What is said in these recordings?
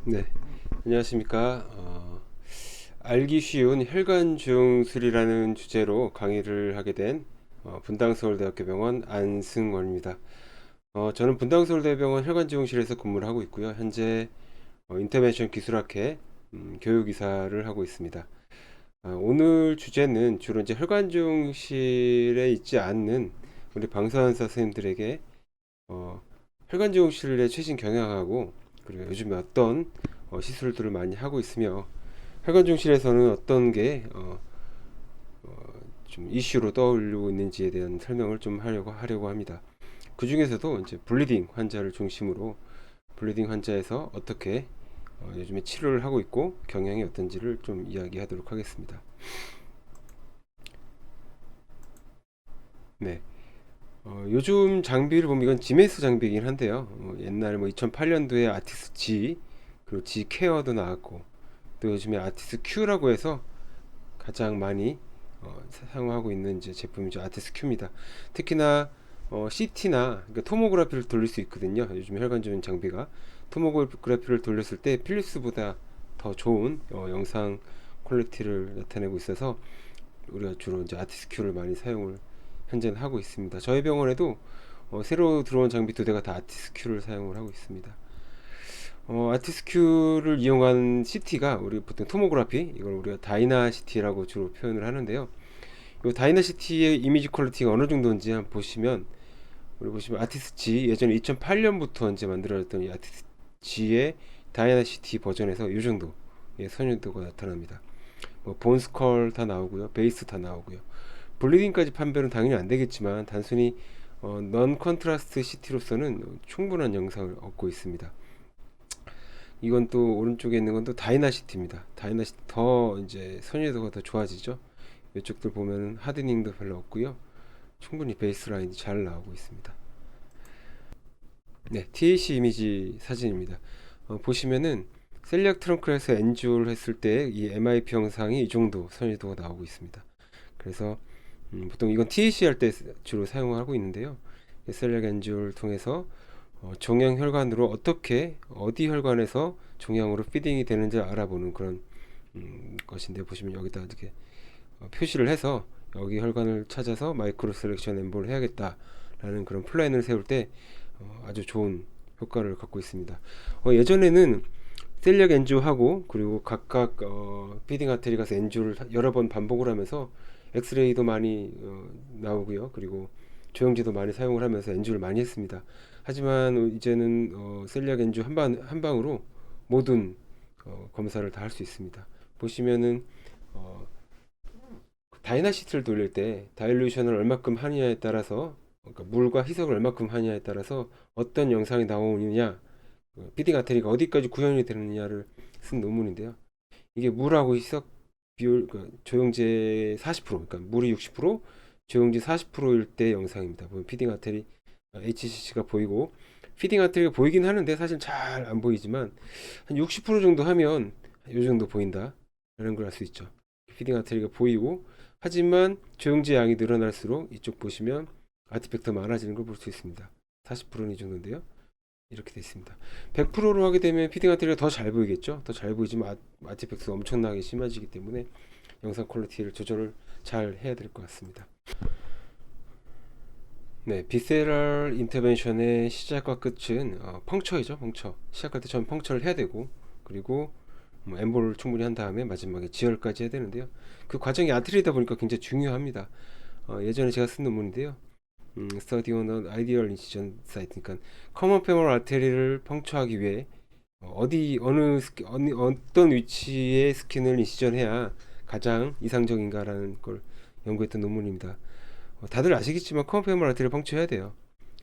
네, 안녕하십니까. 알기 쉬운 혈관중술이라는 주제로 강의를 하게 된 분당서울대학교 병원 안승원입니다. 저는 분당서울대병원 혈관지원실에서 근무를 하고 있고요. 현재 인터벤션 기술학회 교육이사를 하고 있습니다. 오늘 주제는 주로 이제 혈관지원실에 있지 않는 우리 방사선사 선생님들에게 혈관지원실의 최신 경향하고 그리고 요즘에 어떤 시술들을 많이 하고 있으며 혈관중실에서는 어떤 게 좀 이슈로 떠올리고 있는지에 대한 설명을 좀 하려고 합니다. 그 중에서도 이제 블리딩 환자를 중심으로 블리딩 환자에서 어떻게 요즘에 치료를 하고 있고 경향이 어떤지를 좀 이야기하도록 하겠습니다. 네. 요즘 장비를 보면 이건 지메스 장비이긴 한데요. 옛날 뭐 2008년도에 아티스 G 그리고 G 케어도 나왔고 또 요즘에 아티스 Q라고 해서 가장 많이 사용하고 있는 이제 제품이죠. 아티스 Q입니다. 특히나 CT나 그러니까 토모그래피를 돌릴 수 있거든요. 요즘 혈관지원 장비가 토모그래피를 돌렸을 때 필립스보다 더 좋은 영상 퀄리티를 나타내고 있어서 우리가 주로 이제 아티스 Q를 많이 사용을 현재는 하고 있습니다. 저희 병원에도 새로 들어온 장비 두 대가 다 아티스 Q를 사용을 하고 있습니다. 아티스 Q를 이용한 CT가 우리 보통 토모그래피 이걸 우리가 다이나시티라고 주로 표현을 하는데요. 이 다이나시티의 이미지 퀄리티가 어느 정도인지 한번 보시면 우리 보시면 아티스 G 예전에 2008년부터 이제 만들어졌던 이 아티스 G의 다이나시티 버전에서 이 정도의 선율도가 나타납니다. 뭐 본스컬 다 나오고요, 베이스 다 나오고요. 블리딩까지 판별은 당연히 안 되겠지만 단순히 넌 컨트라스트 CT로서는 충분한 영상을 얻고 있습니다. 이건 또 오른쪽에 있는 건 또 다이나시티입니다. 다이나시티 더 이제 선율도가 더 좋아지죠. 이쪽들 보면 하드닝도 별로 없고요. 충분히 베이스라인이 잘 나오고 있습니다. 네, TAC 이미지 사진입니다. 보시면은 셀리악 트렁크에서 엔주를 했을 때 이 MIP 영상이 이 정도 선율도가 나오고 있습니다. 그래서 보통 이건 TAC 할 때 주로 사용하고 있는데요. 셀리악 엔주를 통해서 종양 혈관으로 어떻게 어디 혈관에서 종양으로 피딩이 되는지 알아보는 그런 것인데 보시면 여기다 이렇게 표시를 해서 여기 혈관을 찾아서 마이크로 셀렉션 엠볼을 해야겠다라는 그런 플랜을 세울 때 아주 좋은 효과를 갖고 있습니다. 예전에는 셀렉 엔주하고 그리고 각각 피딩 아테리 가서 엔주를 여러 번 반복을 하면서 엑스레이도 많이 나오고요. 그리고 조영지도 많이 사용을 하면서 엔주를 많이 했습니다. 하지만 이제는 셀렉 엔주 한 방으로 모든 검사를 다 할 수 있습니다. 보시면은 다이나시트를 돌릴 때 다일루션을 얼마큼 하느냐에 따라서 그러니까 물과 희석을 얼마큼 하느냐에 따라서 어떤 영상이 나오느냐 피딩 아테리가 어디까지 구현이 되느냐를 쓴 논문인데요. 이게 물하고 희석 비율 그러니까 조영제 40% 그러니까 물이 60% 조영제 40%일 때 영상입니다. 보면 피딩 아테리 HCC가 보이고 피딩 아테리가 보이긴 하는데 사실 잘 안 보이지만 한 60% 정도 하면 이 정도 보인다 라는 걸 알 수 있죠. 피딩 아테리가 보이고 하지만 조영제 양이 늘어날수록 이쪽 보시면 아티팩트가 많아지는 걸 볼 수 있습니다. 40%는 이 정도인데요. 이렇게 되어 있습니다. 100%로 하게 되면 피딩 아테리가 더 잘 보이겠죠. 더 잘 보이지만 아티팩트가 엄청나게 심해지기 때문에 영상 퀄리티를 조절을 잘 해야 될 것 같습니다. 네, 비세럴 인터벤션의 시작과 끝은 펑처이죠. 펑처. 시작할 때 처음 펑처를 해야 되고 그리고 뭐 엠볼을 충분히 한 다음에 마지막에 지혈까지 해야 되는데요. 그 과정이 아트리다 보니까 굉장히 중요합니다. 예전에 제가 쓴 논문인데요. Study on an Ideal Incision Site, 그러니까 커먼 페모럴 아테리를 펑처하기 위해 어떤 위치에 스킨을 인시전해야 가장 이상적인가라는 걸 연구했던 논문입니다. 다들 아시겠지만 커먼 페모럴 아테리를 펑처해야 돼요.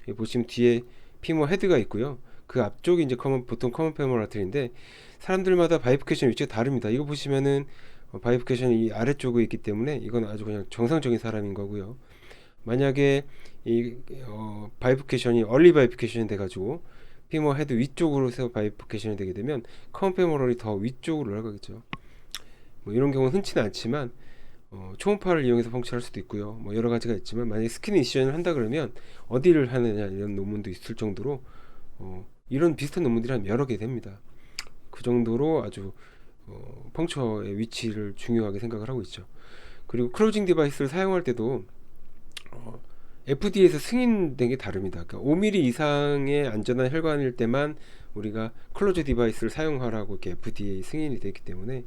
여기 보시면 뒤에 피머 헤드가 있고요. 그 앞쪽이 이제 보통 커먼 페모럴 아테리인데 사람들마다 바이프케이션 위치가 다릅니다. 이거 보시면은 바이프케이션이 이 아래쪽에 있기 때문에 이건 아주 그냥 정상적인 사람인 거고요. 만약에 이 바이프케이션이 얼리 바이프케이션이 돼가지고 피머 헤드 위쪽으로 서 바이프케이션이 되게 되면 커먼 페모럴이 더 위쪽으로 올라가겠죠. 뭐 이런 경우는 흔치는 않지만 초음파를 이용해서 펑처할 수도 있고요. 뭐 여러 가지가 있지만 만약에 스킨 인시전을 한다 그러면 어디를 하느냐 이런 논문도 있을 정도로 이런 비슷한 논문들이 한 여러 개 됩니다. 그 정도로 아주 펑처의 위치를 중요하게 생각을 하고 있죠. 그리고 클로징 디바이스를 사용할 때도 FDA에서 승인된 게 다릅니다. 그러니까 5mm 이상의 안전한 혈관일 때만 우리가 클로즈 디바이스를 사용하라고 이렇게 FDA 승인이 되기 때문에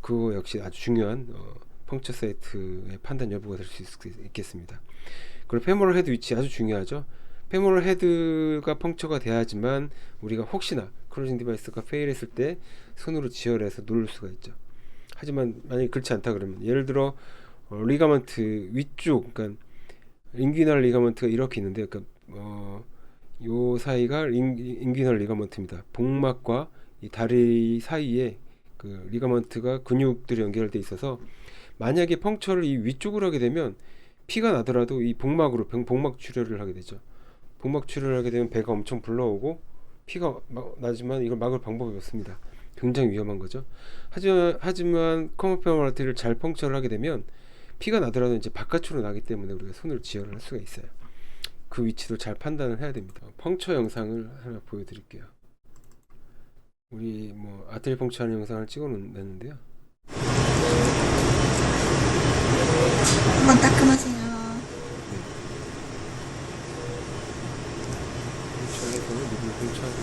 그거 역시 아주 중요한 펑처 사이트의 판단 여부가 될 수 있겠습니다. 그리고 페모럴 헤드 위치 아주 중요하죠. 페모럴 헤드가 펑처가 돼야지만 우리가 혹시나 클로징 디바이스가 페일했을 때 손으로 지혈해서 누를 수가 있죠. 하지만 만약에 그렇지 않다 그러면 예를 들어 리가먼트 위쪽, 그러니까 인귀널 리가먼트가 이렇게 있는데, 그러니까 요 사이가 인귀널 리가먼트입니다. 복막과 이 다리 사이에 그 리가먼트가 근육들이 연결돼 있어서 만약에 펑처를 이 위쪽으로 하게 되면 피가 나더라도 이 복막으로 복막 출혈을 하게 되죠. 복막 출혈을 하게 되면 배가 엄청 불러오고 피가 나지만 이걸 막을 방법이 없습니다. 굉장히 위험한 거죠. 하지만 커먼페모럴 아테리를 잘 펑처를 하게 되면 피가 나더라도 이제 바깥으로 나기 때문에 우리가 손으로 지혈을 할 수가 있어요. 그 위치도 잘 판단을 해야 됩니다. 펑처 영상을 하나 보여드릴게요. 우리 뭐 아테리 펑처하는 영상을 찍어놨는데요. 한번 따끔하세요. 펑처에서 누구를 펑처하고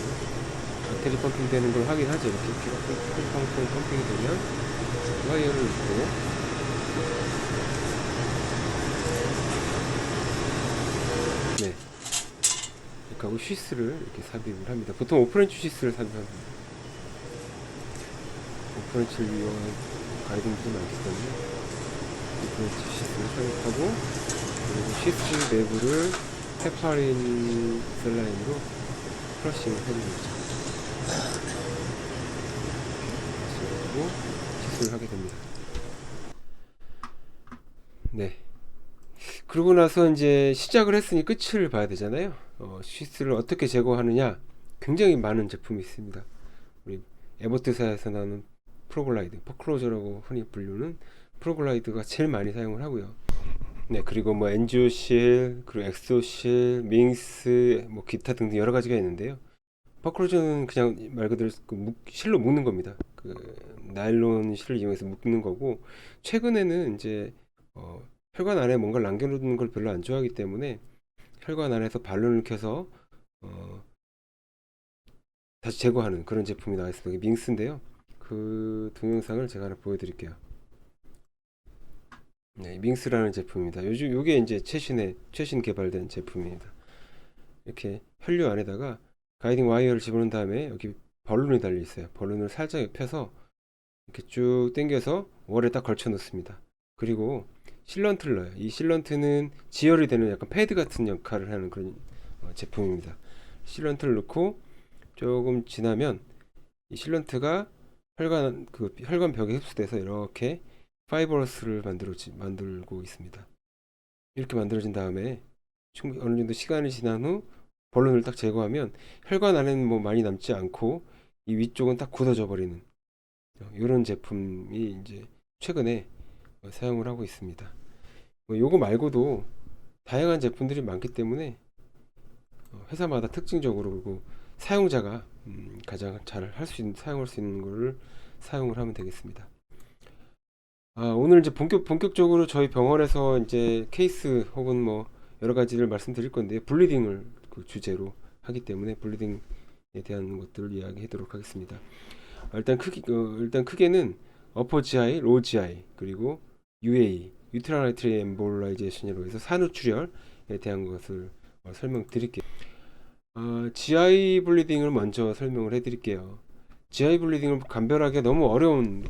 아테리 펌핑 되는 걸 확인하죠. 이렇게 피가 펑펑 펌핑이 되면 와이어를 넣고 네, 이렇게 하고 쉬스를 이렇게 삽입을 합니다. 보통 오프렌치 쉬스를 삽입합니다. 오프렌치를 이용한 가이드들이 많기 때문에 오프렌치 쉬스를 삽입하고, 그리고 쉬스 내부를 헤파린 셀라인으로 크러싱을 해줍니다. 그리고 쉬스를 하게 됩니다. 네. 그러고 나서 이제 시작을 했으니 끝을 봐야 되잖아요. 쉬스를 어떻게 제거하느냐, 굉장히 많은 제품이 있습니다. 우리 에버트사에서 나오는 프로글라이드, 퍼클로저라고 흔히 불리는 프로글라이드가 제일 많이 사용을 하고요. 네, 그리고 뭐 엔지오실, 그리고 엑소실, 밍스, 뭐 기타 등등 여러 가지가 있는데요. 퍼클로저는 그냥 말 그대로 실로 묶는 겁니다. 그 나일론 실을 이용해서 묶는 거고, 최근에는 이제 혈관 안에 뭔가를 남겨놓는 걸 별로 안 좋아하기 때문에 혈관 안에서 발론을 켜서 다시 제거하는 그런 제품이 나와 있습니다. 이게 밍스인데요. 그 동영상을 제가 하나 보여드릴게요. 네, 밍스라는 제품입니다. 요즘 요게 이제 최신 개발된 제품입니다. 이렇게 혈류 안에다가 가이딩 와이어를 집어넣은 다음에 여기 벌룬이 달려 있어요. 벌룬을 살짝 펴서 이렇게 쭉 당겨서 월에 딱 걸쳐 놓습니다. 그리고 실런트를 넣어요. 이 실런트는 지혈이 되는 약간 패드 같은 역할을 하는 그런 제품입니다. 실런트를 넣고 조금 지나면 이 실런트가 혈관 벽에 흡수돼서 이렇게 파이버러스를 만들고 있습니다. 이렇게 만들어진 다음에 어느 정도 시간이 지난 후 벌룬을 딱 제거하면 혈관 안에는 뭐 많이 남지 않고 이 위쪽은 딱 굳어져 버리는 이런 제품이 이제 최근에 사용을 하고 있습니다. 요거 말고도 다양한 제품들이 많기 때문에 회사마다 특징적으로, 그리고 사용자가 가장 잘 사용할 수 있는 거를 사용을 하면 되겠습니다. 오늘 이제 본격적으로 저희 병원에서 이제 케이스 혹은 뭐 여러 가지를 말씀드릴 건데, 블리딩을 그 주제로 하기 때문에 블리딩에 대한 것들을 이야기하도록 하겠습니다. 일단 크게는 어퍼 GI, 로우 GI, 그리고 UAE, 유트라인 아트리 엠볼라이제이션으로 해서 산후출혈에 대한 것을 설명드릴게요. GI 블리딩을 먼저 설명을 해드릴게요. GI 블리딩을 감별하기가 너무 어려운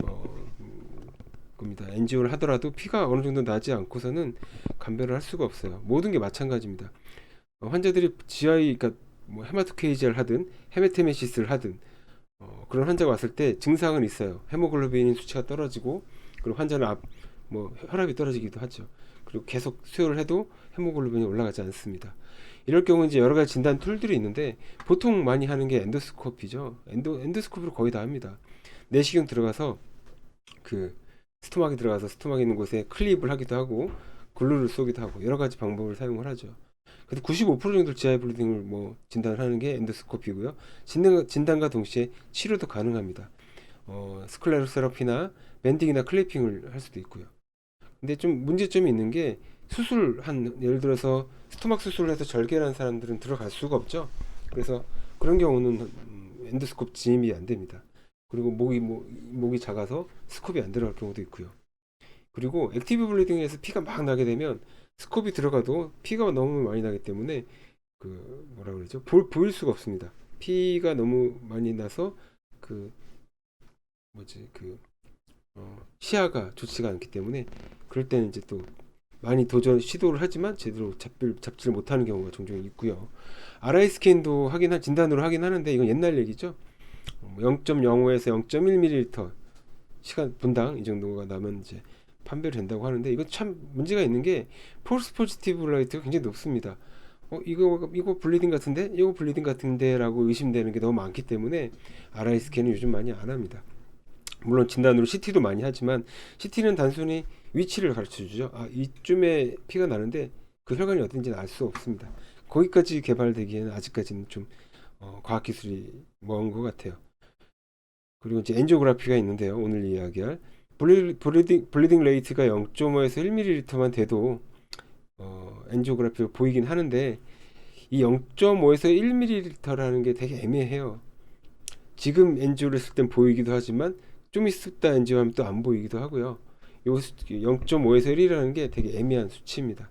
겁니다. 엔지오를 하더라도 피가 어느 정도 나지 않고서는 감별을 할 수가 없어요. 모든 게 마찬가지입니다. 환자들이 GI, 그러니까 뭐 헤마토케이지를 하든 헤메테메시스를 하든 그런 환자가 왔을 때 증상은 있어요. 헤모글로빈 수치가 떨어지고, 그리고 환자는 뭐 혈압이 떨어지기도 하죠. 그리고 계속 수혈을 해도 헤모글로빈이 올라가지 않습니다. 이럴 경우 이제 여러 가지 진단 툴들이 있는데, 보통 많이 하는 게 엔도스코피죠. 엔도스코피로 거의 다 합니다. 내시경 들어가서 그 스토막에 들어가서 스토막 있는 곳에 클립을 하기도 하고 글루를 쏘기도 하고 여러 가지 방법을 사용을 하죠. 그래도 95% 정도 지하의 블리딩을 뭐 진단을 하는 게 엔도스코피고요. 진단과 동시에 치료도 가능합니다. 스클레로 세라피나 밴딩이나 클리핑을 할 수도 있고요. 근데 좀 문제점이 있는 게 예를 들어서 스토막 수술을 해서 절개를 한 사람들은 들어갈 수가 없죠. 그래서 그런 경우는 엔도스콥 진입이 안 됩니다. 그리고 목이 작아서 스콥이 안 들어갈 경우도 있고요. 그리고 액티브 블리딩에서 피가 막 나게 되면 스콥이 들어가도 피가 너무 많이 나기 때문에 그 뭐라 그러죠? 보일 수가 없습니다. 피가 너무 많이 나서 그 뭐지 시야가 좋지가 않기 때문에 그럴 때는 이제 또 많이 시도를 하지만 제대로 잡지를 못하는 경우가 종종 있고요. RI 스캔도 진단으로 하긴 하는데 이건 옛날 얘기죠. 0.05에서 0.1ml 시간 분당 이 정도가 나면 이제 판별이 된다고 하는데 이거 참 문제가 있는 게 폴스 포지티브 라이트가 굉장히 높습니다. 이거 블리딩 같은데? 이거 블리딩 같은데? 라고 의심되는 게 너무 많기 때문에 RI 스캔은 요즘 많이 안 합니다. 물론 진단으로 CT도 많이 하지만 CT는 단순히 위치를 가르쳐 주죠. 이쯤에 피가 나는데 그 혈관이 어딘지는 알 수 없습니다. 거기까지 개발되기에는 아직까지는 좀 과학기술이 먼 것 같아요. 그리고 이제 엔지오그라피가 있는데요. 오늘 이야기할 블리딩 레이트가 0.5에서 1ml만 돼도 엔지오그라피가 보이긴 하는데 이 0.5에서 1ml라는 게 되게 애매해요. 지금 엔지오를 했을 땐 보이기도 하지만 좀 있다 엔지오 하면 또 안 보이기도 하고요. 요 0.5에서 1이라는 게 되게 애매한 수치입니다.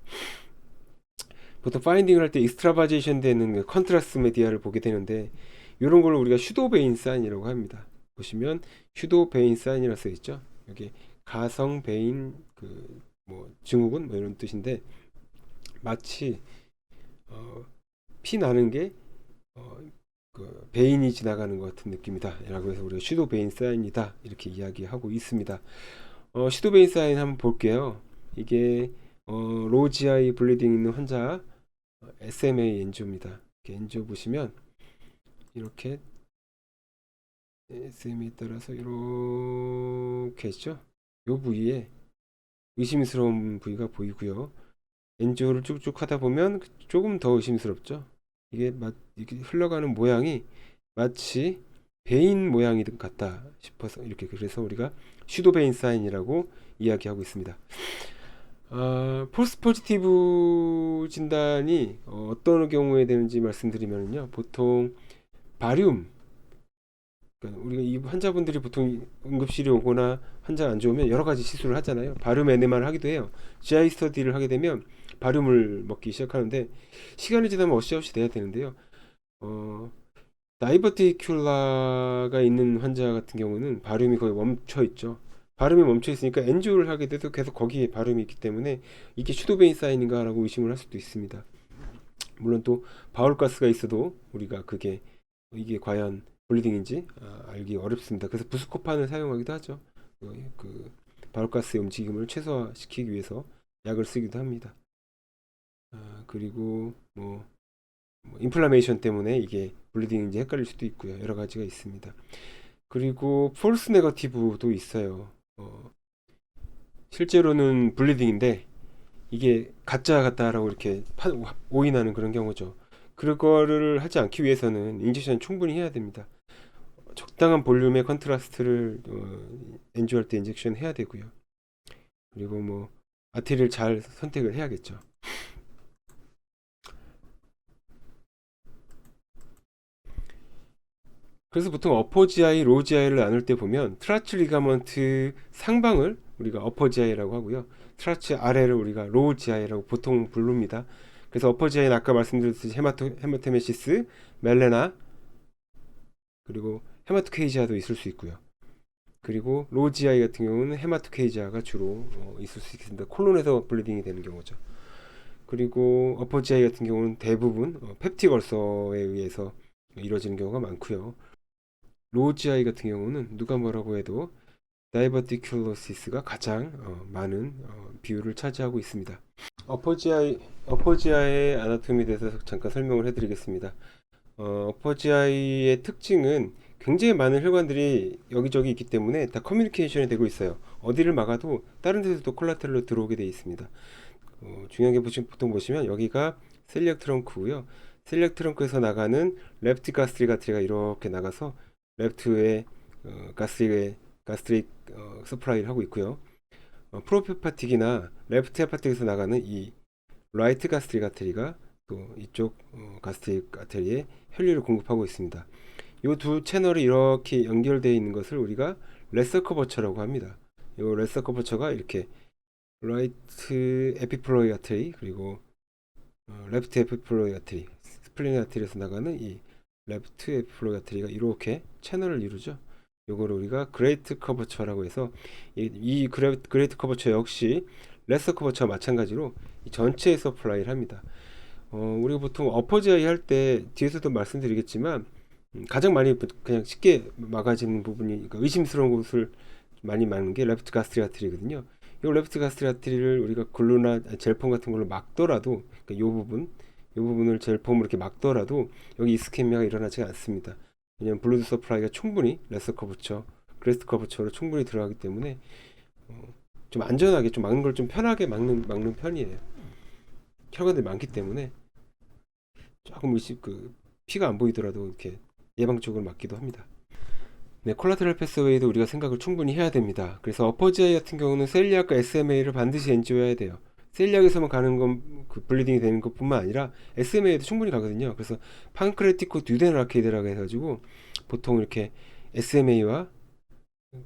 보통 파인딩을 할 때 익스트라바제이션 되는 컨트라스트 메디아를 보게 되는데 이런 걸 우리가 슈도베인 사인이라고 합니다. 보시면 슈도베인 사인이라고 써 있죠. 여기 가성 베인 증후군 이런 뜻인데 마치 피 나는 게 베인이 지나가는 것 같은 느낌이다 라고 해서 우리가 슈도베인 사인이다 이렇게 이야기하고 있습니다. 슈도베인 사인 한번 볼게요. 이게 로지아이 블리딩 있는 환자 SMA 엔지오입니다. 엔지오 보시면 이렇게 SM에 따라서 이렇게 있죠. 요 부위에 의심스러운 부위가 보이고요. 엔지오를 쭉쭉 하다 보면 조금 더 의심스럽죠. 이게 흘러가는 모양이 마치 베인 모양이 같다 싶어서 이렇게 그래서 우리가 슈도베인 사인이라고 이야기하고 있습니다. 폴스 포지티브 진단이 어떤 경우에 되는지 말씀드리면요. 보통 바륨 그러니까 우리가 이 환자분들이 보통 응급실에 오거나 환자가 안 좋으면 여러 가지 시술을 하잖아요. 바륨 에네마를 하기도 해요. GI 스터디를 하게 되면 바륨을 먹기 시작하는데 시간이 지나면 어시아웃이 돼야 되는데요. 다이버티큘라가 있는 환자 같은 경우는 바륨이 거의 멈춰 있죠. 바륨이 멈춰 있으니까 엔지오를 하게 돼도 계속 거기에 바륨이 있기 때문에 이게 슈도베인 사인인가 라고 의심을 할 수도 있습니다. 물론 또 바울가스가 있어도 우리가 이게 과연 블리딩인지 알기 어렵습니다. 그래서 부스코판을 사용하기도 하죠. 바울가스의 움직임을 최소화시키기 위해서 약을 쓰기도 합니다. 그리고 인플라메이션 때문에 이게 블리딩인지 헷갈릴 수도 있고요. 여러 가지가 있습니다. 그리고 폴스 네거티브도 있어요. 실제로는 블리딩인데 이게 가짜 같다라고 이렇게 오인하는 그런 경우죠. 그거를 하지 않기 위해서는 인젝션 충분히 해야 됩니다. 적당한 볼륨의 컨트라스트를 엔지오할 때 인젝션 해야 되고요. 그리고 아테리를 잘 선택을 해야겠죠. 그래서 보통 어퍼 GI, 로우 GI를 나눌 때 보면 트라치 리가먼트 상방을 우리가 어퍼 GI라고 하고요. 트라치 아래를 우리가 로우 GI라고 보통 부릅니다. 그래서 어퍼 GI는 아까 말씀드렸듯이 헤마토메시스, 멜레나, 그리고 헤마토케이지아도 있을 수 있고요. 그리고 로우 GI 같은 경우는 헤마토케이지아가 주로 있을 수 있습니다. 콜론에서 블리딩이 되는 경우죠. 그리고 어퍼 GI 같은 경우는 대부분 펩틱 얼서에 의해서 이루어지는 경우가 많고요. 로우 GI 같은 경우는 누가 뭐라고 해도 다이버티큘로시스가 가장 많은 비율을 차지하고 있습니다. 어퍼 GI의 아나토미에 대해서 잠깐 설명을 해드리겠습니다. 어퍼 GI의 특징은 굉장히 많은 혈관들이 여기저기 있기 때문에 다 커뮤니케이션이 되고 있어요. 어디를 막아도 다른 데서도 콜라테럴로 들어오게 되어 있습니다. 중요한 게 보통 보시면 여기가 셀렉 트렁크고요. 셀렉 트렁크에서 나가는 레프트 가스트릭 이렇게 나가서 레프트에 가스트릭 서플라이를 하고 있고요. 프로프 헤파틱이나 레프트 헤파틱에서 나가는 이 라이트 가스트릭 아테리가 또 이쪽 가스트릭 아테리에 혈류를 공급하고 있습니다. 이 두 채널이 이렇게 연결되어 있는 것을 우리가 레서 커버처라고 합니다. 이 레서 커버처가 이렇게 라이트 에피플로이 아테리 그리고 레프트 에피플로이 아테리 스플리닝 아테리에서 나가는 이 레프트 에피플로이 아테리가 이렇게 채널을 이루죠. 요거를 우리가 그레이트 커버처라고 해서 이 그레이트 커버처 역시 레서 커버처와 마찬가지로 이 전체에 서플라이를 합니다. 우리가 보통 어퍼지아이 할 때 뒤에서도 말씀드리겠지만 가장 많이 그냥 쉽게 막아지는 부분이 그러니까 의심스러운 곳을 많이 막는 게 레프트 가스트릭 아테리거든요. 이 레프트 가스트릭 아테리를 우리가 글루나 젤폼 같은 걸로 막더라도 그러니까 이 부분을 젤폼으로 이렇게 막더라도 여기 이스케미아가 일어나지 않습니다. 왜냐면 블루드 서플라이가 충분히 레서 커버처, 그레이트 커버처로 충분히 들어가기 때문에 좀 안전하게 좀 막는 걸 좀 편하게 막는 편이에요. 혈관들이 많기 때문에 조금 피가 안 보이더라도 이렇게 예방적으로 막기도 합니다. 네, 콜라테럴 패스웨이도 우리가 생각을 충분히 해야 됩니다. 그래서 어퍼지아이 같은 경우는 셀리악과 SMA를 반드시 엔지오해야 돼요. 셀리악에서만 가는 건 그 블리딩이 되는 것뿐만 아니라 SMA에도 충분히 가거든요. 그래서 판크레티코 듀데널 아케이드라고 해가지고 보통 이렇게 SMA와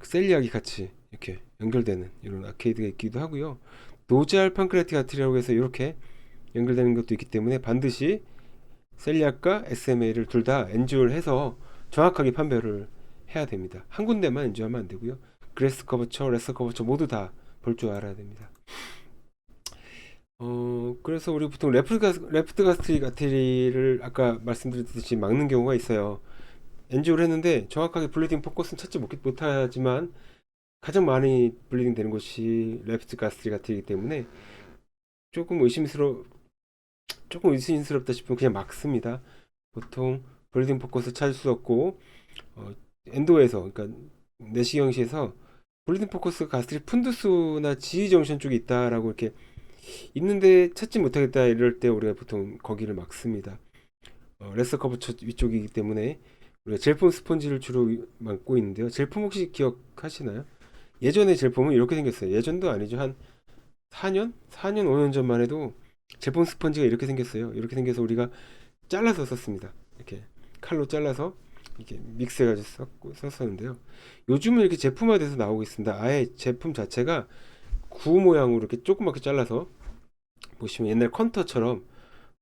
셀리악이 같이 이렇게 연결되는 이런 아케이드가 있기도 하고요. 노즈알 판크레틱 아트리라고 해서 이렇게 연결되는 것도 있기 때문에 반드시 셀리악과 SMA를 둘 다 엔지오를 해서 정확하게 판별을 해야 됩니다. 한 군데만 엔지오하면 안 되고요. 그레스 커버처, 레서 커버처 모두 다 볼 줄 알아야 됩니다. 그래서 우리 보통 레프트 가스트릭 아테리를 아까 말씀드렸듯이 막는 경우가 있어요. 엔지오를 했는데 정확하게 블리딩 포커스는 찾지 못하지만 가장 많이 블리딩 되는 곳이 레프트 가스트릭 아테리이기 때문에 조금 의심스럽다 싶으면 그냥 막습니다. 보통 블리딩 포커스 찾을 수 없고 엔도에서 그러니까 내시경시에서 블리딩 포커스 가스트릭 푼두스나 지휘 정션 쪽에 있다라고 이렇게 있는데 찾지 못하겠다 이럴 때 우리가 보통 거기를 막습니다. 레서 커버처 위쪽이기 때문에 우리가 젤폼 스펀지를 주로 막고 있는데요. 젤폼 혹시 기억하시나요? 예전에 젤폼은 이렇게 생겼어요. 예전도 아니죠. 한 4년? 4년, 5년 전만 해도 젤폼 스펀지가 이렇게 생겼어요. 이렇게 생겨서 우리가 잘라서 썼습니다. 이렇게 칼로 잘라서 이렇게 믹스해가지고 썼었는데요. 요즘은 이렇게 제품화돼서 나오고 있습니다. 아예 제품 자체가 구 모양으로 이렇게 조그맣게 잘라서 보시면 옛날 컨터처럼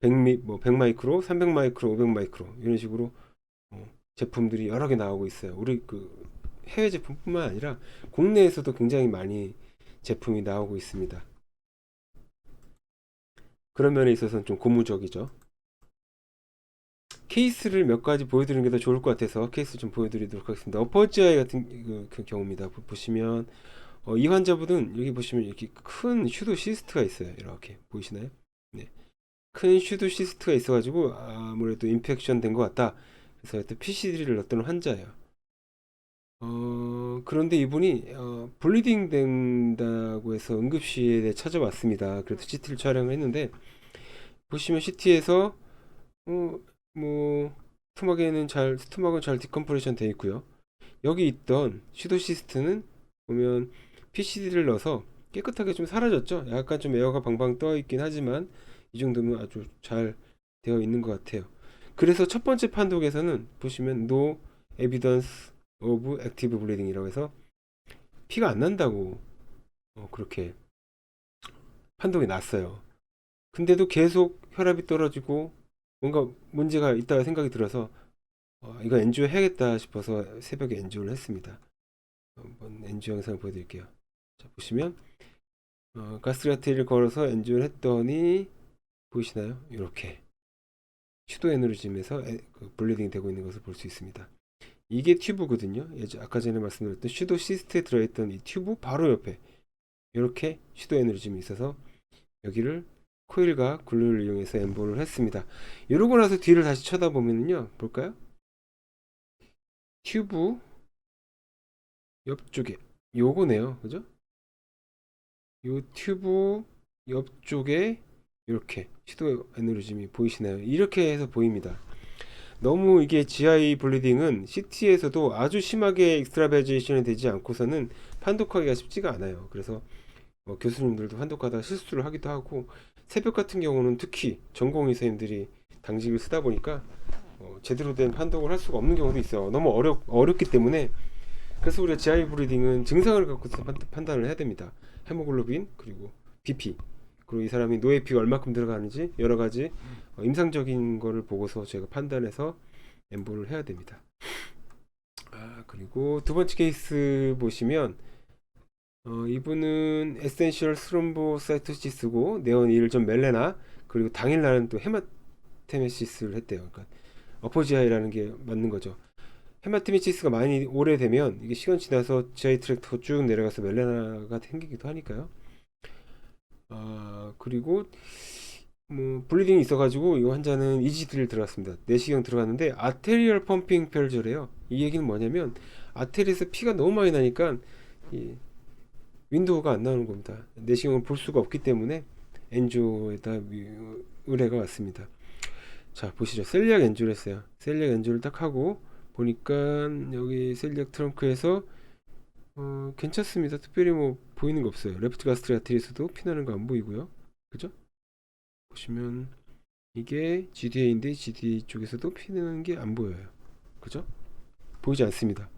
100 마이크로, 300 마이크로, 500 마이크로 이런 식으로 제품들이 여러 개 나오고 있어요. 우리 해외 제품뿐만 아니라 국내에서도 굉장히 많이 제품이 나오고 있습니다. 그런 면에 있어서는 좀 고무적이죠. 케이스를 몇 가지 보여드리는 게 더 좋을 것 같아서 케이스 좀 보여드리도록 하겠습니다. 어퍼지아이 같은 그 경우입니다. 보시면 이 환자분은 여기 보시면 이렇게 큰 슈도 시스트가 있어요. 이렇게 보이시나요? 네. 큰 슈도 시스트가 있어가지고 아무래도 인펙션 된 것 같다. 그래서 PCD를 넣었던 환자예요. 그런데 이분이 블리딩 된다고 해서 응급실에 찾아왔습니다. 그래서 CT를 촬영을 했는데 보시면 CT에서 뭐 스토막은 잘 디컴프레션 되어 있고요. 여기 있던 슈도시스트는 보면 PCD를 넣어서 깨끗하게 좀 사라졌죠. 약간 좀 에어가 방방 떠 있긴 하지만 이 정도면 아주 잘 되어 있는 것 같아요. 그래서 첫 번째 판독에서는 보시면 No Evidence of Active Bleeding이라고 해서 피가 안 난다고 그렇게 판독이 났어요. 근데도 계속 혈압이 떨어지고 뭔가 문제가 있다 생각이 들어서 이거 엔지오 해야겠다 싶어서 새벽에 엔지오를 했습니다. 한번 엔지오 영상을 보여드릴게요. 자, 보시면 가스트라테를 걸어서 엔지오를 했더니 보이시나요? 이렇게 슈도 에너리즘에서 블리딩이 되고 있는 것을 볼 수 있습니다. 이게 튜브거든요. 아까 전에 말씀드렸던 슈도 시스트에 들어있던 이 튜브 바로 옆에 이렇게 슈도 에너리즘이 있어서 여기를 코일과 글루를 이용해서 엠볼을 했습니다. 이러고 나서 뒤를 다시 쳐다보면요, 볼까요? 튜브 옆쪽에 요거네요, 그죠? 요 튜브 옆쪽에 이렇게 시도 에너리즘이 보이시나요? 이렇게 해서 보입니다. 너무 이게 GI 블리딩은 CT에서도 아주 심하게 익스트라베이션이 되지 않고서는 판독하기가 쉽지가 않아요. 그래서 교수님들도 판독하다가 실수를 하기도 하고, 새벽 같은 경우는 특히 전공 의사님들이 당직을 쓰다 보니까 제대로 된 판독을 할 수가 없는 경우도 있어요. 너무 어렵기 때문에. 그래서 우리가 GI 브리딩은 증상을 갖고서 판단을 해야 됩니다. 헤모글로빈, 그리고 BP, 그리고 이 사람이 노에피가 얼마큼 들어가는지 여러 가지 임상적인 거를 보고서 제가 판단해서 엠보를 해야 됩니다. 그리고 두 번째 케이스 보시면 이분은 에센셜 스롬보사이토시스고 네온 1점 멜레나, 그리고 당일날은 또 헤마테메시스를 했대요. 그러니까 어퍼지아이라는 게 맞는 거죠. 헤마테메시스가 많이 오래되면 이게 시간 지나서 GI 트랙터 쭉 내려가서 멜레나가 생기기도 하니까요. 그리고 뭐 블리딩이 있어가지고 이 환자는 EGD를 들어갔습니다. 내시경 들어갔는데 아테리얼 펌핑 펠저래요. 이 얘기는 뭐냐면 아테리에서 피가 너무 많이 나니까 이 윈도우가 안 나오는 겁니다. 내시경을 볼 수가 없기 때문에 엔조에다 의뢰가 왔습니다. 자, 보시죠. 셀리악 엔조를 했어요. 셀리악 엔조를 딱 하고 보니까 여기 셀리악 트렁크에서 괜찮습니다. 특별히 뭐 보이는 거 없어요. 레프트 가스트릭 아테리에서도 피나는 거 안 보이고요. 그죠? 보시면 이게 GDA인데 GDA 쪽에서도 피나는 게 안 보여요. 그죠? 보이지 않습니다.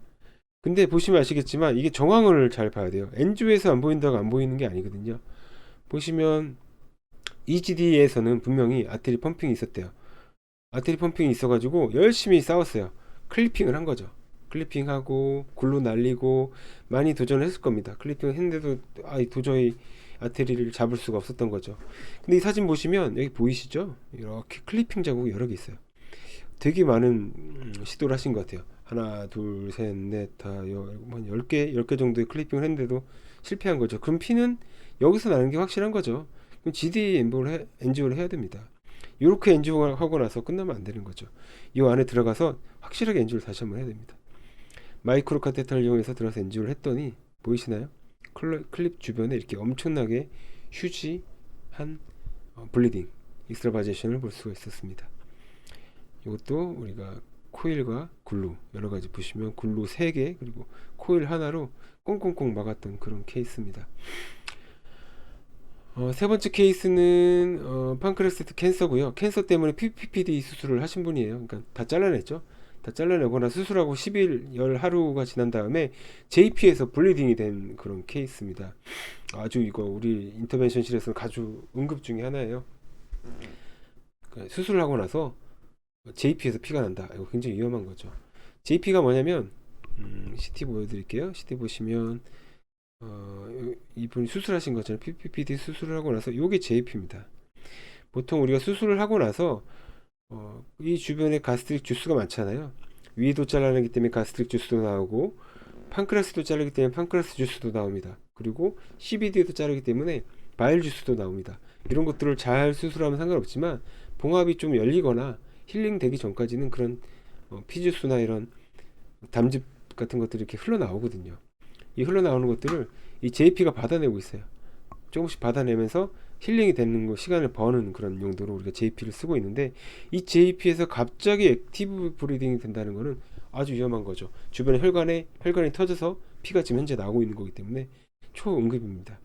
근데 보시면 아시겠지만 이게 정황을 잘 봐야 돼요. 엔조에서 안 보인다고 안 보이는 게 아니거든요. 보시면 EGD에서는 분명히 아테리 펌핑이 있었대요. 아테리 펌핑이 있어가지고 열심히 싸웠어요. 클리핑을 한 거죠. 클리핑하고 글로 날리고 많이 도전을 했을 겁니다. 클리핑을 했는데도 도저히 아테리를 잡을 수가 없었던 거죠. 근데 이 사진 보시면 여기 보이시죠? 이렇게 클리핑 자국이 여러 개 있어요. 되게 많은 시도를 하신 것 같아요. 하나, 둘, 셋, 넷, 다, 한 10개 정도의 클리핑을 했는데도 실패한 거죠. 그럼 피는 여기서 나는 게 확실한 거죠. 그럼 GD 엔지오를 해야 됩니다. 이렇게 엔지오를 하고 나서 끝나면 안 되는 거죠. 이 안에 들어가서 확실하게 엔지오를 다시 한번 해야 됩니다. 마이크로 카테터를 이용해서 들어가서 엔지오를 했더니 보이시나요? 클립 주변에 이렇게 엄청나게 휴지한 블리딩, 익스트라바제이션을 볼 수가 있었습니다. 이것도 우리가 코일과 글루 여러 가지 보시면 글루 3개 그리고 코일 하나로 꽁꽁꽁 막았던 그런 케이스입니다. 세 번째 케이스는 판크레스트 캔서고요. 캔서 때문에 PPPD 수술을 하신 분이에요. 그러니까 다 잘라냈죠. 다 잘라내거나 수술하고 10일, 열 하루가 지난 다음에 JP에서 블리딩이 된 그런 케이스입니다. 아주 이거 우리 인터벤션실에서는 아주 응급 중에 하나예요. 그러니까 수술을 하고 나서 JP에서 피가 난다. 이거 굉장히 위험한 거죠. JP가 뭐냐면 CT 보여드릴게요. CT 보시면 이분이 수술하신 것처럼 PPPD 수술을 하고 나서 이게 JP입니다. 보통 우리가 수술을 하고 나서 이 주변에 가스트릭 주스가 많잖아요. 위도 잘라내기 때문에 가스트릭 주스도 나오고 판크레스도 자르기 때문에 판크레스 주스도 나옵니다. 그리고 CBD도 자르기 때문에 바일 주스도 나옵니다. 이런 것들을 잘 수술하면 상관없지만 봉합이 좀 열리거나 힐링 되기 전까지는 그런 피주스나 이런 담즙 같은 것들이 이렇게 흘러나오거든요. 이 흘러나오는 것들을 이 JP가 받아내고 있어요. 조금씩 받아내면서 힐링이 되는 거, 시간을 버는 그런 용도로 우리가 JP를 쓰고 있는데, 이 JP에서 갑자기 액티브 브리딩이 된다는 거는 아주 위험한 거죠. 주변에 혈관이 터져서 피가 지금 현재 나오고 있는 거기 때문에 초응급입니다.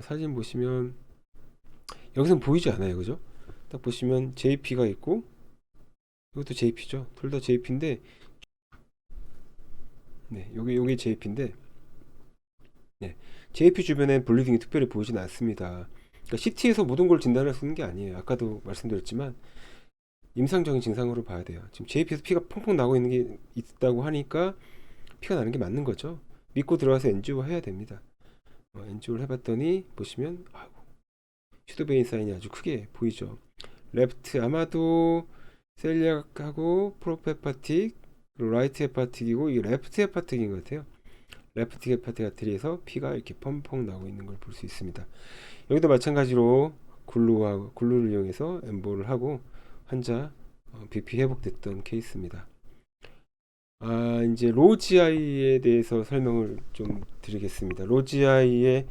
사진 보시면 여기서는 보이지 않아요, 그죠? 딱 보시면 JP가 있고 이것도 JP죠. 둘 다 JP인데, 네, 요게 JP인데, 네, JP 주변에 블리딩이 특별히 보이진 않습니다. 그러니까 CT에서 모든 걸 진단할 수 있는 게 아니에요. 아까도 말씀드렸지만 임상적인 증상으로 봐야 돼요. 지금 JP에서 피가 펑펑 나고 있는 게 있다고 하니까 피가 나는 게 맞는 거죠. 믿고 들어가서 엔지오 해야 됩니다. 엔지오를 해봤더니 보시면 슈도베인 사인이 아주 크게 보이죠. 레프트 아마도 셀리악하고 프로페파틱, 그리고 라이트 헤파틱이고 이 레프트 헤파틱인 것 같아요. 레프트 헤파틱 아테리에서 피가 이렇게 펑펑 나오고 있는 걸 볼 수 있습니다. 여기도 마찬가지로 글루를 이용해서 엠보를 하고 환자 BP 회복됐던 케이스입니다. 이제 로지아이에 대해서 설명을 좀 드리겠습니다. 로지아이의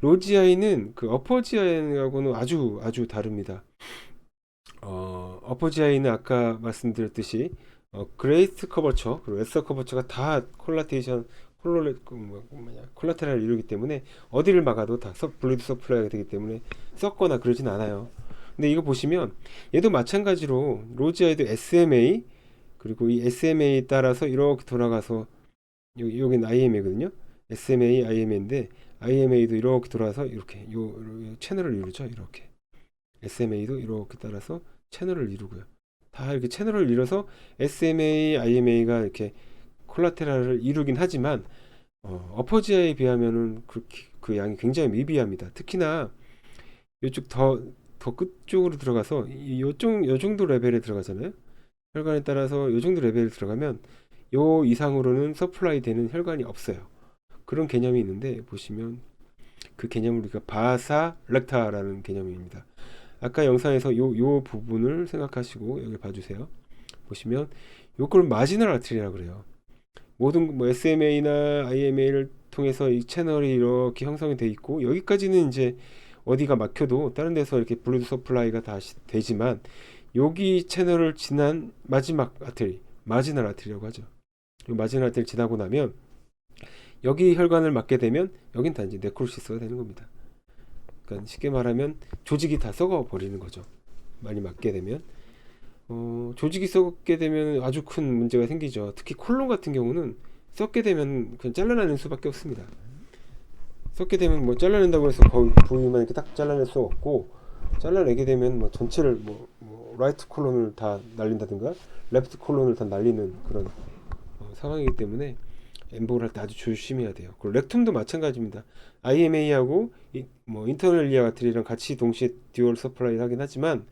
로지아이는 그 어퍼지아이하고는 아주 다릅니다. 어퍼지아이는 아까 말씀드렸듯이 그레이스 커버처 그리고 에서 커버처가 다 콜라테이션 콜라테랄을 이루기 때문에 어디를 막아도 다 블리드 서플라이가 되기 때문에 썩거나 그러진 않아요. 근데 이거 보시면 얘도 마찬가지로 로지아이도 SMA 그리고 이 SMA에 따라서 이렇게 돌아가서 여기는 IMA거든요. SMA, IMA인데 IMA도 이렇게 돌아서 이렇게 요 채널을 이루죠. 이렇게 SMA도 이렇게 따라서 채널을 이루고요. 다 이렇게 채널을 이뤄서 SMA, IMA가 이렇게 콜라테랄을 이루긴 하지만 어퍼지아에 비하면은 그 양이 굉장히 미비합니다. 특히나 이쪽 더 끝쪽으로 들어가서 요 정도 레벨에 들어가잖아요. 혈관에 따라서 요 정도 레벨에 들어가면 요 이상으로는 서플라이 되는 혈관이 없어요. 그런 개념이 있는데 보시면 그 개념을 우리가 바사 렉타라는 개념입니다. 아까 영상에서 요 부분을 생각하시고 여기 봐주세요. 보시면 요걸 마지널 아트리라고 그래요. 모든 뭐 SMA나 IMA를 통해서 이 채널이 이렇게 형성이 돼 있고 여기까지는 이제 어디가 막혀도 다른 데서 이렇게 블루드 서플라이가 다시 되지만 여기 채널을 지난 마지막 아트리 마지널 아트리라고 하죠. 이 마지널 아트리를 지나고 나면 여기 혈관을 막게 되면 여긴 다 이제 네크로시스가 되는 겁니다. 그러니까 쉽게 말하면 조직이 다 썩어 버리는 거죠. 많이 맞게 되면 조직이 썩게 되면 아주 큰 문제가 생기죠. 특히 콜론 같은 경우는 썩게 되면 그냥 잘라내는 수밖에 없습니다. 썩게 되면 뭐 잘라낸다고 해서 거의 부위만 이렇게 딱 잘라낼 수 없고 잘라내게 되면 뭐 전체를 뭐 라이트 콜론을 다 날린다든가 레프트 콜론을 다 날리는 그런 상황이기 때문에 엠볼을 할 때 아주 조심해야 돼요. 그리고 렉툼도 마찬가지입니다. IMA하고 뭐 인터널 리아 아트리랑 같이 동시에 듀얼 서플라이를 하긴 하지만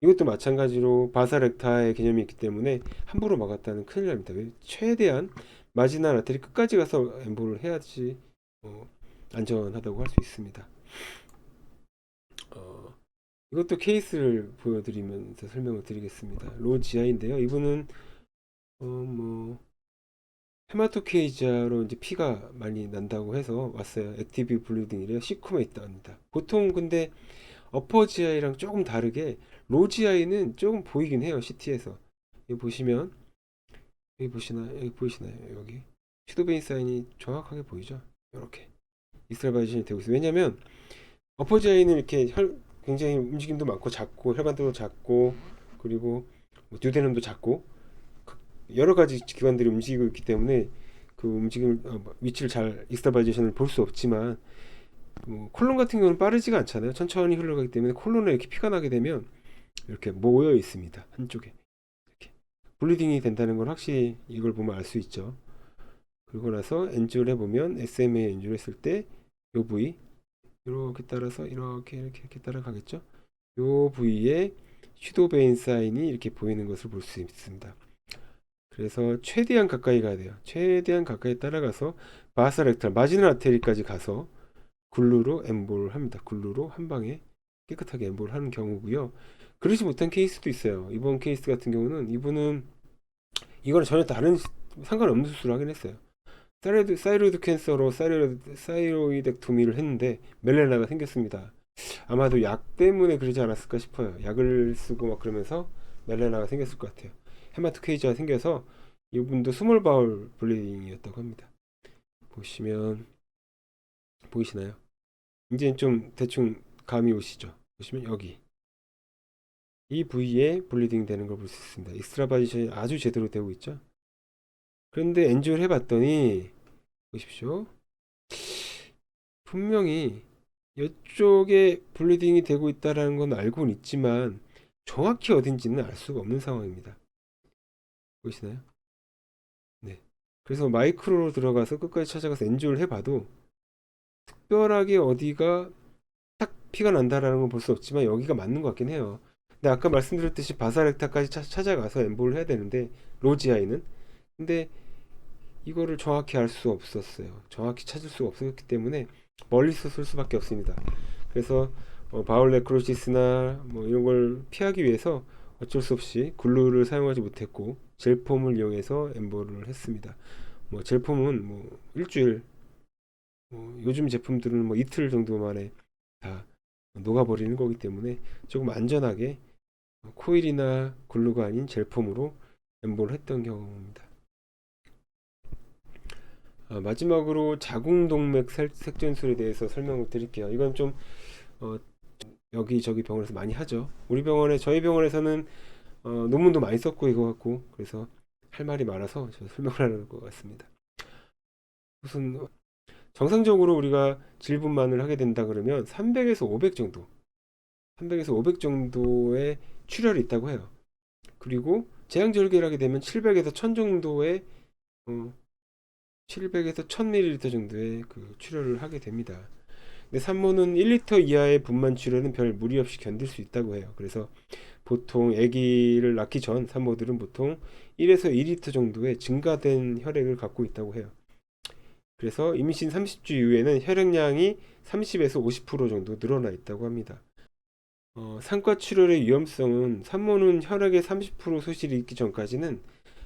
이것도 마찬가지로 바사렉타의 개념이 있기 때문에 함부로 막았다는 큰일 납니다. 최대한 마지날 아트리 끝까지 가서 엠볼을 해야지 안전하다고 할 수 있습니다. 이것도 케이스를 보여드리면서 설명을 드리겠습니다. 로지아인데요. 이분은 뭐 헤마토케이지아로 이제 피가 많이 난다고 해서 왔어요. 액티브 블리딩이래요. 시쿰에 있답니다. 보통 근데 어퍼지아이랑 조금 다르게 로지아이는 조금 보이긴 해요. CT에서 여기 보시면 여기 보이시나요? 여기 슈도베인 사인이 정확하게 보이죠. 이렇게 익스트라바이션이 되고 있어요. 왜냐면 어퍼지아이는 이렇게 굉장히 움직임도 많고 작고 혈관도 작고 그리고 뭐 듀오데넘도 작고 여러 가지 기관들이 움직이고 있기 때문에 그 움직임을 위치를 잘 익스트라바이제이션을 볼 수 없지만 콜론 같은 경우는 빠르지가 않잖아요. 천천히 흘러가기 때문에 콜론에 이렇게 피가 나게 되면 이렇게 모여 있습니다. 한쪽에 이렇게 블리딩이 된다는 걸 확실히 이걸 보면 알 수 있죠. 그리고 나서 엔줄 해보면 SMA 엔줄 했을 때 요 부위 이렇게 따라서 이렇게 따라가겠죠. 요 부위에 슈도베인 사인이 이렇게 보이는 것을 볼 수 있습니다. 그래서 최대한 가까이 가야 돼요. 최대한 가까이 따라가서 바사렉탈 마지널 아테리까지 가서 글루로 엠볼을 합니다. 글루로 한 방에 깨끗하게 엠볼을 하는 경우고요. 그러지 못한 케이스도 있어요. 이번 케이스 같은 경우는 이분은 이거는 전혀 다른 상관없는 수술을 하긴 했어요. 사이로이드 캔서로 사이로이덱토미를 했는데 멜레나가 생겼습니다. 아마도 약 때문에 그러지 않았을까 싶어요. 약을 쓰고 막 그러면서 멜레나가 생겼을 것 같아요. 헤마토케이지가 생겨서 이분도 스몰 바울 블리딩이었다고 합니다. 보시면 보이시나요? 이제 좀 대충 감이 오시죠? 보시면 여기 이 부위에 블리딩 되는 걸 볼 수 있습니다. 익스트라바이션이 아주 제대로 되고 있죠? 그런데 엔지오를 해봤더니 보십시오. 분명히 이쪽에 블리딩이 되고 있다는 건 알고는 있지만 정확히 어딘지는 알 수가 없는 상황입니다. 보이시나요? 네. 그래서 마이크로로 들어가서 끝까지 찾아가서 엔지오를 해봐도 특별하게 어디가 딱 피가 난다라는 건 볼 수 없지만 여기가 맞는 것 같긴 해요. 근데 아까 말씀드렸듯이 바사렉타까지 찾아가서 엠볼을 해야 되는데 로지아이는 근데 이거를 정확히 알 수 없었어요. 정확히 찾을 수 없었기 때문에 멀리서 쓸 수밖에 없습니다. 그래서 바울 네크로시스나 뭐 이런 걸 피하기 위해서 어쩔 수 없이 글루를 사용하지 못했고 젤폼을 이용해서 엠볼을 했습니다. 뭐 젤폼은 뭐 일주일 요즘 제품들은 뭐 이틀 정도 만에 다 녹아버리는 거기 때문에 조금 안전하게 코일이나 글루가 아닌 젤폼으로 엠보를 했던 경우입니다. 마지막으로 자궁동맥 색전술에 대해서 설명을 드릴게요. 이건 좀 어, 여기저기 병원에서 많이 하죠. 우리 병원에 저희 병원에서는 논문도 많이 썼고 이거 갖고 그래서 할 말이 많아서 제가 설명을 하는 것 같습니다. 무슨 정상적으로 우리가 질분만을 하게 된다 그러면 300에서 500 정도 300에서 500 정도의 출혈이 있다고 해요. 그리고 제왕절개를 하게 되면 700에서 1000 정도의 700에서 1000ml 정도의 그 출혈을 하게 됩니다. 근데 산모는 1리터 이하의 분만 출혈은 별 무리 없이 견딜 수 있다고 해요. 그래서 보통 아기를 낳기 전 산모들은 보통 1에서 2리터 정도의 증가된 혈액을 갖고 있다고 해요. 그래서 임신 30주 이후에는 혈액량이 30에서 50% 정도 늘어나 있다고 합니다. 산과 출혈의 위험성은 산모는 혈액의 30% 소실이 있기 전까지는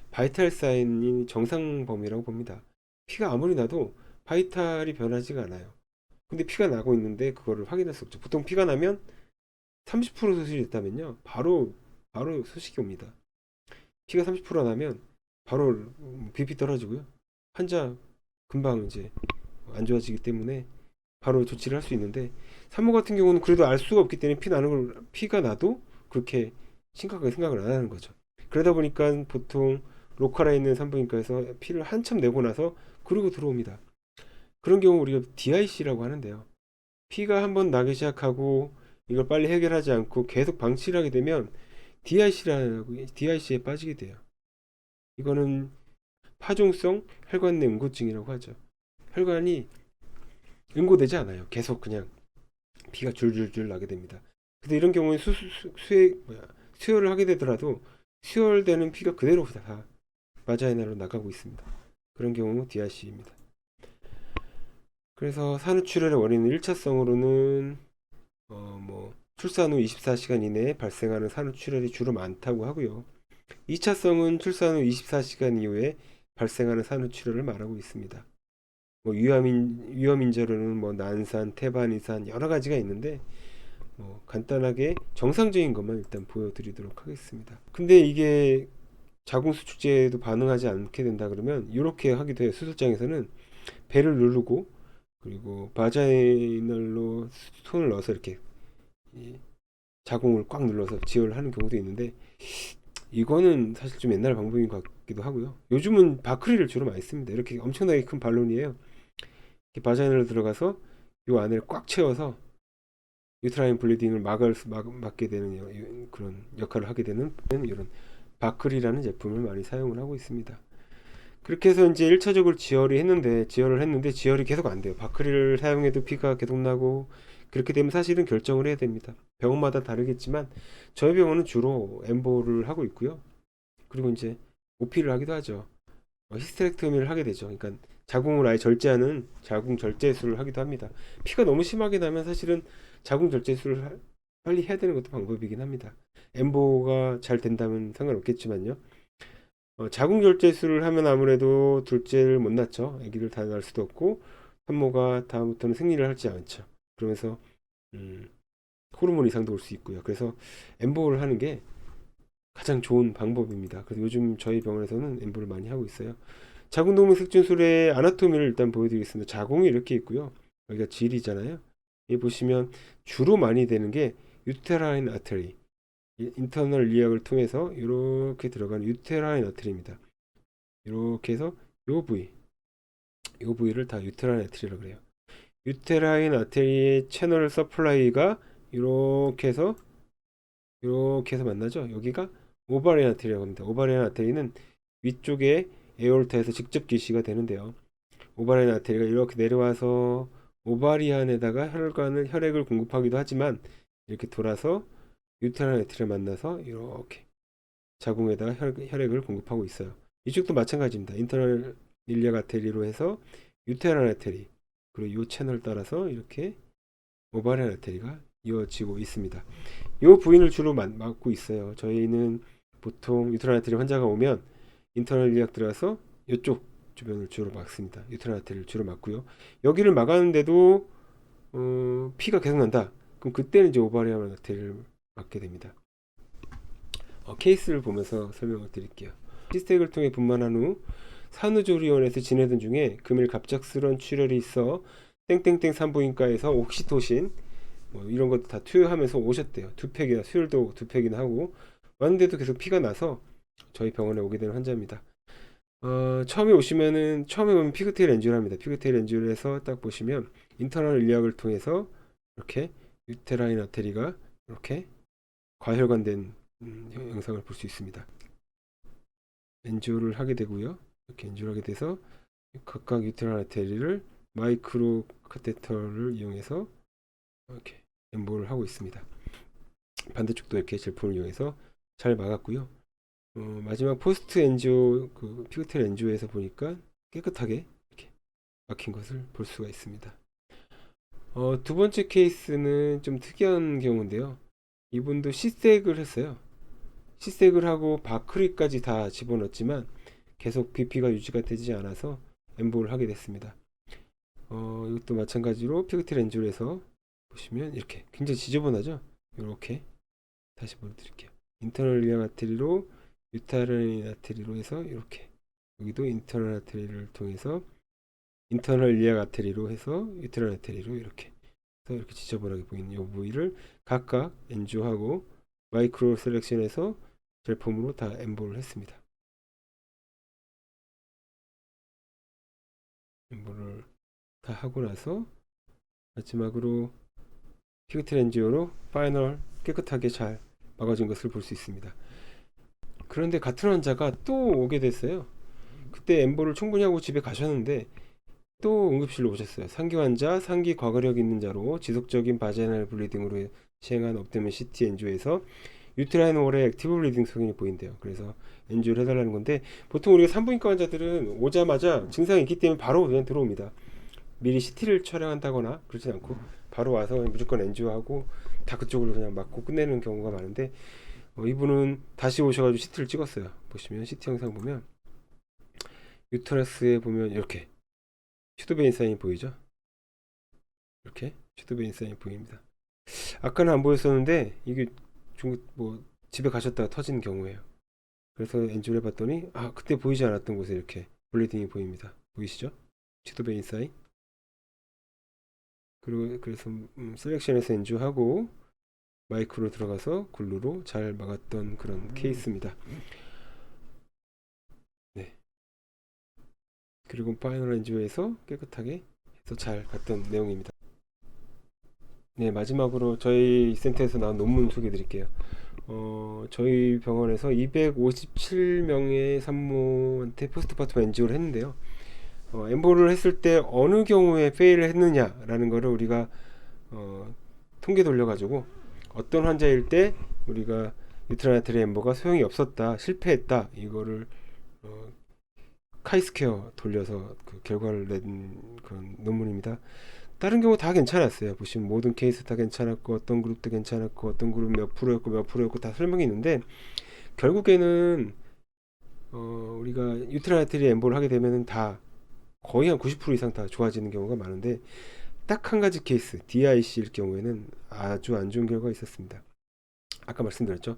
바이탈 사인이 정상 범위라고 봅니다. 피가 아무리 나도 바이탈이 변하지가 않아요. 근데 피가 나고 있는데 그거를 확인할 수 없죠. 보통 피가 나면 30% 소실이 있다면요, 바로 소식이 옵니다. 피가 30% 나면 바로 BP 떨어지고요. 환자 금방 이제 안 좋아지기 때문에 바로 조치를 할 수 있는데, 산모 같은 경우는 그래도 알 수가 없기 때문에 피가 나도 그렇게 심각하게 생각을 안 하는 거죠. 그러다 보니까 보통 로컬에 있는 산부인과에서 피를 한참 내고 나서 그러고 들어옵니다. 그런 경우 우리가 DIC라고 하는데요. 피가 한번 나기 시작하고 이걸 빨리 해결하지 않고 계속 방치를 하게 되면 DIC에 빠지게 돼요. 이거는 파종성 혈관 내 응고증이라고 하죠. 혈관이 응고되지 않아요. 계속 그냥 피가 줄줄줄 나게 됩니다. 근데 이런 경우에 수혈을 하게 되더라도 수혈되는 피가 그대로 다 바자이나로 나가고 있습니다. 그런 경우 DIC입니다. 그래서 산후출혈의 원인은 1차성으로는 출산 후 24시간 이내에 발생하는 산후출혈이 주로 많다고 하고요. 2차성은 출산 후 24시간 이후에 발생하는 산후출혈을 말하고 있습니다. 위험인자로는 난산, 태반이산 여러 가지가 있는데 간단하게 정상적인 것만 일단 보여드리도록 하겠습니다. 근데 이게 자궁수축제에도 반응하지 않게 된다 그러면 이렇게 하기도 해요. 수술장에서는 배를 누르고 그리고 바자이널로 손을 넣어서 이렇게 자궁을 꽉 눌러서 지혈을 하는 경우도 있는데, 이거는 사실 좀 옛날 방법인 것 같기도 하고요. 요즘은 바크리를 주로 많이 씁니다. 이렇게 엄청나게 큰 발론이에요. 이렇게 바자이널로 들어가서 이 안을 꽉 채워서 유트라인 블리딩을 막게 되는 그런 역할을 하게 되는 이런 바크리라는 제품을 많이 사용을 하고 있습니다. 그렇게 해서 이제 1차적으로 지혈을 했는데 지혈이 계속 안 돼요. 바크리를 사용해도 피가 계속 나고, 그렇게 되면 사실은 결정을 해야 됩니다. 병원마다 다르겠지만 저희 병원은 주로 엠보를 하고 있고요. 그리고 이제 오피를 하기도 하죠. 히스테렉토미를 하게 되죠. 그러니까 자궁을 아예 절제하는 자궁 절제술을 하기도 합니다. 피가 너무 심하게 나면 사실은 자궁 절제술을 빨리 해야 되는 것도 방법이긴 합니다. 엠보가 잘 된다면 상관없겠지만요. 자궁 절제술을 하면 아무래도 둘째를 못 낳죠. 아기를 다 낳을 수도 없고 산모가 다음부터는 생리를 하지 않죠. 그러면서 호르몬 이상도 올 수 있고요. 그래서 엠보를 하는 게 가장 좋은 방법입니다. 그래서 요즘 저희 병원에서는 엠보를 많이 하고 있어요. 자궁동맥 색전술의 아나토미를 일단 보여드리겠습니다. 자궁이 이렇게 있고요. 여기가 질이잖아요. 여기 보시면 주로 많이 되는 게 유테라인 아테리, 인터널 이약을 통해서 이렇게 들어가는 유테라인 아테리입니다. 이렇게 해서 요 부위를 다 유테라인 아테리라고 그래요. 유테라인 아테리의 채널 서플라이가 이렇게 해서 만나죠. 여기가 오바리안 아테리라고 합니다. 오바리안 아테리는 위쪽에 에올타에서 직접 기시가 되는데요. 오바리안 아테리가 이렇게 내려와서 오바리안에다가 혈액을 공급하기도 하지만 이렇게 돌아서 유테라인 아테리를 만나서 이렇게 자궁에다가 혈액을 공급하고 있어요. 이쪽도 마찬가지입니다. 인터널 일리악 아테리로 해서 유테라인 아테리, 그리고 이 채널 따라서 이렇게 오바리안 아테리가 이어지고 있습니다. 이 부위를 주로 맡고 있어요. 저희는 보통 유테라인 아테리 환자가 오면 인터널 일리악 들어가서 이쪽 주변을 주로 막습니다. 유트란 아테리를 주로 막고요. 여기를 막았는데도 피가 계속 난다. 그럼 그때는 이제 오바리안 아테리를 막게 됩니다. 케이스를 보면서 설명을 드릴게요. 시스텍을 통해 분만한 후 산후조리원에서 지내던 중에 금일 갑작스런 출혈이 있어 땡땡땡 산부인과에서 옥시토신 뭐 이런 것도 다 투여하면서 오셨대요. 두 팩이나 수혈도 두 팩이나 하고 왔는데도 계속 피가 나서 저희 병원에 오게 된 환자입니다. 처음에 보면 피그테일 엔지오를 합니다. 피그테일 엔지오를 해서 딱 보시면 인터널 일리학을 통해서 이렇게 유테라인 아테리가 이렇게 과혈관된 영상을 볼 수 있습니다. 엔지오를 하게 되고요. 이렇게 엔지오를 하게 돼서 각각 유테라인 아테리를 마이크로 카테터를 이용해서 이렇게 엠보를 하고 있습니다. 반대쪽도 이렇게 제품을 이용해서 잘 막았고요. 마지막 포스트 엔지오 그 피그테일 엔지오에서 보니까 깨끗하게 이렇게 막힌 것을 볼 수가 있습니다. 두 번째 케이스는 좀 특이한 경우인데요. 이분도 시색을 했어요. 시색을 하고 바크리까지 다 집어넣었지만 계속 BP가 유지가 되지 않아서 엠보를 하게 됐습니다. 이것도 마찬가지로 피그테일 엔지오에서 보시면 이렇게 굉장히 지저분하죠. 이렇게 다시 보여드릴게요. 인터널 리앙 아테리로 유타르닌 아테리로 해서 이렇게 여기도 인터널 아테리를 통해서 인터널 리앙 아테리로 해서 유테랄 아테리로 이렇게 해서 이렇게 지저분하게 보이는 이 부위를 각각 엔조하고 마이크로 셀렉션해서 제품으로 다 엠보를 했습니다. 엠보를 다 하고 나서 마지막으로 피그테일 엔지오로 파이널 깨끗하게 잘 막아진 것을 볼 수 있습니다. 그런데 같은 환자가 또 오게 됐어요. 그때 엠보를 충분히 하고 집에 가셨는데 또 응급실로 오셨어요. 상기 환자, 상기 과거력 있는 자로 지속적인 바제널 블리딩으로 시행한 옵티멀 CT 엔조에서 유트라인 홀에 액티브 블리딩 소견이 보인대요. 그래서 엔조를 해달라는 건데 보통 우리가 산부인과 환자들은 오자마자 증상이 있기 때문에 바로 그냥 들어옵니다. 미리 CT를 촬영한다거나 그러진 않고 바로 와서 무조건 엔조하고 다 그쪽으로 그냥 맞고 끝내는 경우가 많은데 이분은 다시 오셔가지고 CT를 찍었어요. 보시면 CT 영상 보면 유터러스에 보면 이렇게 슈도베인 사인이 보이죠? 이렇게 슈도베인 사인이 보입니다. 아까는 안 보였었는데 이게 뭐 집에 가셨다가 터진 경우예요. 그래서 엔조를 해봤더니 그때 보이지 않았던 곳에 이렇게 블리딩이 보입니다. 보이시죠? 슈도베인 사인. 그리고 그래서 셀렉션에서 엔조하고 마이크로 들어가서 글루로 잘 막았던 그런 케이스입니다. 네. 그리고 파이널 엔지오에서 깨끗하게 해서 잘 갔던 내용입니다. 네, 마지막으로 저희 센터에서 나온 논문 소개해 드릴게요. 저희 병원에서 257명의 산모한테 포스트파텀 엔지오를 했는데요. 엠보를 했을 때 어느 경우에 페일을 했느냐라는 거를 우리가 통계 돌려가지고 어떤 환자일 때 우리가 유트라인 아테리 엠보가 소용이 없었다, 실패했다, 이거를 카이스케어 돌려서 그 결과를 낸 그런 논문입니다. 다른 경우 다 괜찮았어요. 보시면 모든 케이스 다 괜찮았고 어떤 그룹도 괜찮았고 어떤 그룹 몇 프로였고 몇 프로였고 다 설명이 있는데 결국에는 우리가 유트라인 아테리 엠보를 하게 되면은 다 거의 한 90% 이상 다 좋아지는 경우가 많은데 딱 한 가지 케이스 DIC일 경우에는 아주 안 좋은 결과가 있었습니다. 아까 말씀드렸죠.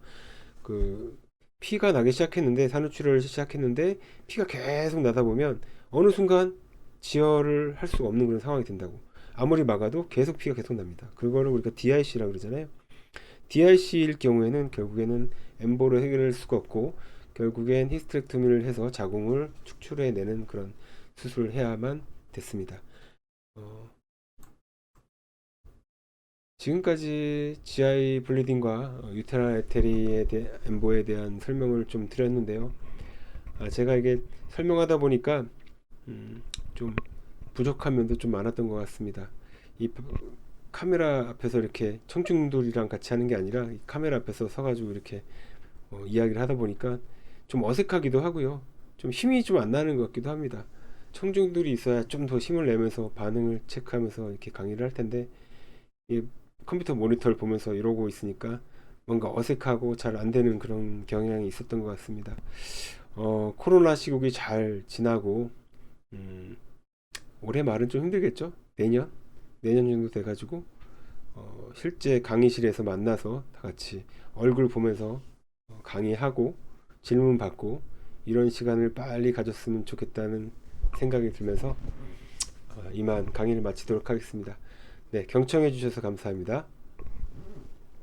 그 피가 나기 시작했는데 산후출혈을 시작했는데 피가 계속 나다 보면 어느 순간 지혈을 할 수가 없는 그런 상황이 된다고. 아무리 막아도 계속 피가 계속 납니다. 그거를 우리가 DIC라고 그러잖아요. DIC일 경우에는 결국에는 엠보를 해결할 수가 없고 결국엔 히스테렉토미를 해서 자궁을 축출해내는 그런 수술을 해야만 됐습니다. 지금까지 GI 블리딩과 유테랄 아테리에 엠보에 대한 설명을 좀 드렸는데요. 제가 이게 설명하다 보니까 좀 부족한 면도 좀 많았던 것 같습니다. 이 카메라 앞에서 이렇게 청중들이랑 같이 하는 게 아니라 이 카메라 앞에서 서가지고 이렇게 이야기를 하다 보니까 좀 어색하기도 하고요. 좀 힘이 좀 안 나는 것 같기도 합니다. 청중들이 있어야 좀 더 힘을 내면서 반응을 체크하면서 이렇게 강의를 할 텐데 이 컴퓨터 모니터를 보면서 이러고 있으니까 뭔가 어색하고 잘 안 되는 그런 경향이 있었던 것 같습니다. 코로나 시국이 잘 지나고 음, 올해 말은 좀 힘들겠죠? 내년 정도 돼가지고 실제 강의실에서 만나서 다 같이 얼굴 보면서 강의하고 질문 받고 이런 시간을 빨리 가졌으면 좋겠다는 생각이 들면서 이만 강의를 마치도록 하겠습니다. 네, 경청해 주셔서 감사합니다.